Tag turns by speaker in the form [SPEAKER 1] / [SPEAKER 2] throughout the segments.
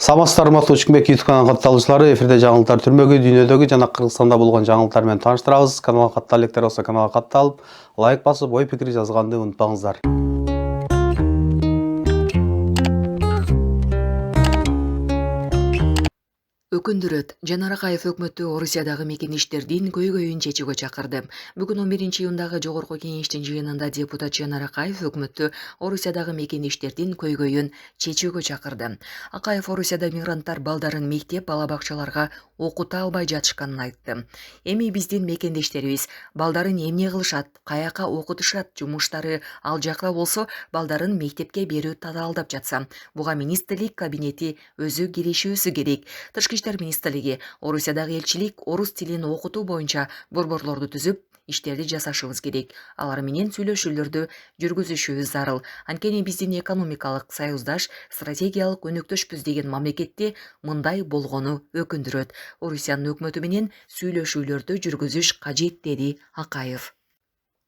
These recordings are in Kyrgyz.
[SPEAKER 1] Самастар Матушкбек YouTube каналына катталуучулары, эфирде жаңылыктар түрмөгү дүйнөдөгү жана Кыргызстанда болгон жаңылыктар менен тааныштырабыз. Каналга каттал электер болсо каналга катталып, лайк басып, ой пикир жазганды унутпаңыздар.
[SPEAKER 2] Өкүндүрөт, Жанар Акаев өкмөттү Орусиядагы мекенештердин көйгөйүн чечүүгө чакырды. Бүгүн 11-июндагы Жогорку Кеңештин жыйынында депутат Жанар Акаев өкмөттү Орусиядагы мекенештердин көйгөйүн чечүүгө чакырды. Акаев Орусияда мигранттар балдарын мектеп, бала бакчаларга окута албай жатышканын айтты. Эми биздин мекендештерибиз балдарын эмне кылышат, каяка окутушат, жумуштары ал жакта болсо, балдарын мектепке берүү татаалдап жатса, буга министрлик кабинети өзү киришүүсү керек. Тышкы иштер министрлиги Орусиядагы элчилик орус тилин окутуу боюнча борборлорду түзүп, иштерди жасашыбыз керек. Алар менен сүйлөшүүлөрдү жүргүзүшүбүз зарыл. Анткени биздин экономикалык союздаш, стратегиялык өнөктөшпүз деген мамлекетте мындай болгону өкүндүрөт. Орусиянын өкмөтү менен сүйлөшүүлөрдү жүргүзүш кажет, деди Акаев.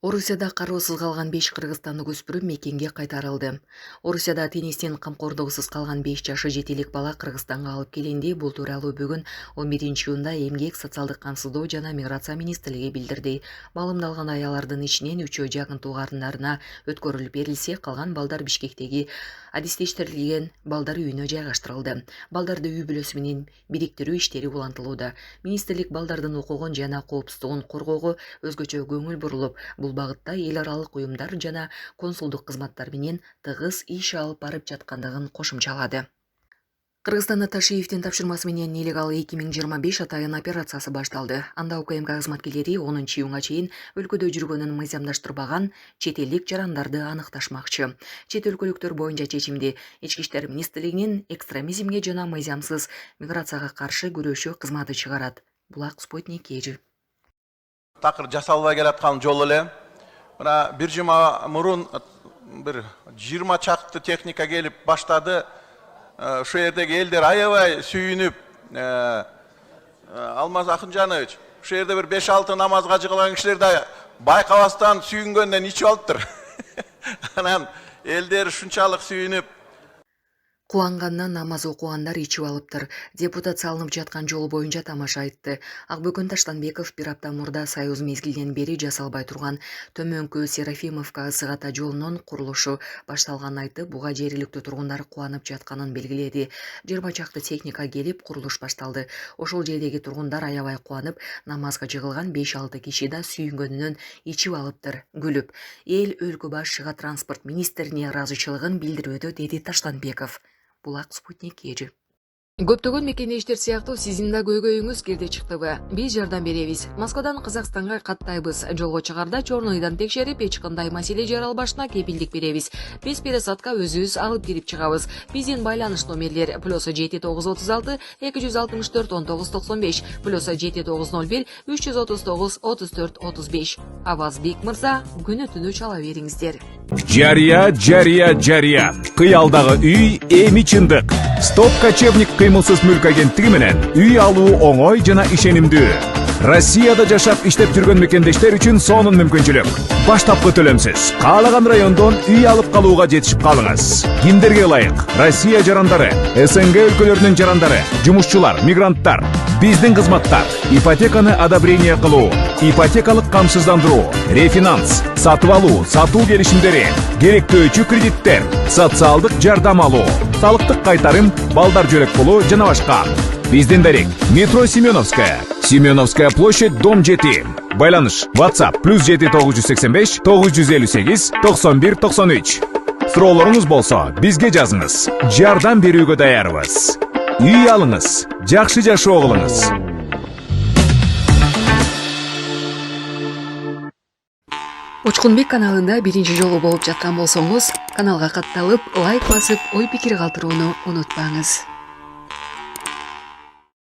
[SPEAKER 2] Орусияда кароосуз калган 5 кыргызстандык өспүрүм мекенге кайтарылды. Орусияда тенестен камкордугусуз калган 5 жашы жетилик бала Кыргызстанга алып келинди. Бул тууралуу бүгүн 11-июнда Эмгек, социалдык камсыздоо жана миграция министрлиги билдирди. Маалымдалган аялардын ичинен 3-өө жакын туугандарына өткөрүлүп берилсе, калган балдар Бишкектеги адистештирилген балдар үйүнө жайгаштырылды. Балдарды үй бүлөсү менен бириктирүү иштери улантылууда. Министрлик балдардын укугун жана коопсуздугун коргоого өзгөчө көңүл бурулуп, бул багытта эл аралык уюмдар жана консулдук кызматтар менен тыгыз иш алып барып жаткандыгын кошумчалады. Кыргызстанда Ташиевдин тапшырмасы менен нелегал 2025 атайын операциясы башталды. Анда УКМК кызматкерлери 10-июнга чейин өлкөдө жүргөнүн мыйзамдаштырбаган чет элдик жарандарды аныкташмакчы. Чет өлкөлүктөр боюнча чечимди Ички иштер министрлигинин экстремизмге жана мыйзамсыз миграцияга каршы күрөшүү кызматы чыгарат. Булак Спутник эжи.
[SPEAKER 3] Такыр жасалбай келаткан жол эле. Мына бир жума мурун бир 20 чакты техника келип баштады. Ошол жердеги элдер аябай сүйүнүп, Алмаз Акынжанович, ошол жерде бир 5-6 намазга жыгылган кишилер да байкабастан сүйүнгөндөн ичип алыптыр. Анан элдер ушунчалык сүйүнүп,
[SPEAKER 2] кубангандан намаз окугандар ичип алыптыр. Депутат салынып жаткан жол боюнча тамаша айтты. Акбөкөн Таштанбеков бир апта мурда Союз мезгилден бери жасалбай турган Төмөнкү Серафимовка Ысык Ата жолунун курулушу башталганын айтып, буга жергиликтүү тургундар кубанып жатканын белгиледи. 20 чакты техника келип, курулуш башталды. Ошол жердеги тургундар аябай кубанып, намазга жыгылган 5-6 киши да сүйүнгөнүнөн ичип алыптыр, күлүп. Эл өлкө башчыга транспорт министрине ыраазычылыгын билдирүүдө, деди Таштанбеков. Булак Спутник эжи. Көптөгөн мекендештер сыяктуу сиздин да көйгөйүңүз кирди чыктыбы? Биз жардам беребиз. Москвадан Казакстанга каттайбыз. Жолго чыгарда чорнойдон текшерип, эч кандай маселе жаралбашына кепилдик беребиз. Биз пересадка өзүбүз алып кирип чыгабыз. Биздин байланыш номерлер +7936 264 1995 +7901 339 34 35. Авазбек мырза, күнү түнү чала бериңиздер.
[SPEAKER 4] Жария. Кыялдагы үй эми чындык. Стоп кочевник кыймылсыз мүлк агенттиги менен үй алуу оңой жана ишенимдүү. Россияда жашап иштеп жүргөн мекендештер үчүн сонун мүмкүнчүлүк. Баштапкы төлөмсүз каалаган райондон үй алып калууга жетишип калыңыз. Кимдерге ылайык? Россия жарандары, СНГ өлкөлөрүнүн жарандары, жумушчулар, мигранттар. Биздин кызматтар: ипотеканы одобрение кылуу, ипотекалык камсыздандыруу, рефинанс, сатып алуу, сатуу келишимдери, керектөөчү кредиттер, социалдык жардам алуу, салыктык кайтарым, балдар жөлөк пулу жана башка. Биздин дарек: метро Семеновская, Семеновская площадь, дом 7. Байланыш: WhatsApp +7 985 958 91 93. Суроолоруңуз болсо бизге жазыңыз. Жардам берүүгө даярбыз. Үй алыңыз, жакшы жашоо кылыңыз.
[SPEAKER 2] Учкунбек каналында биринчи жолу болуп жаткан болсоңуз, каналга катталып, лайк басып, ой пикир калтырууну унутпаңыз.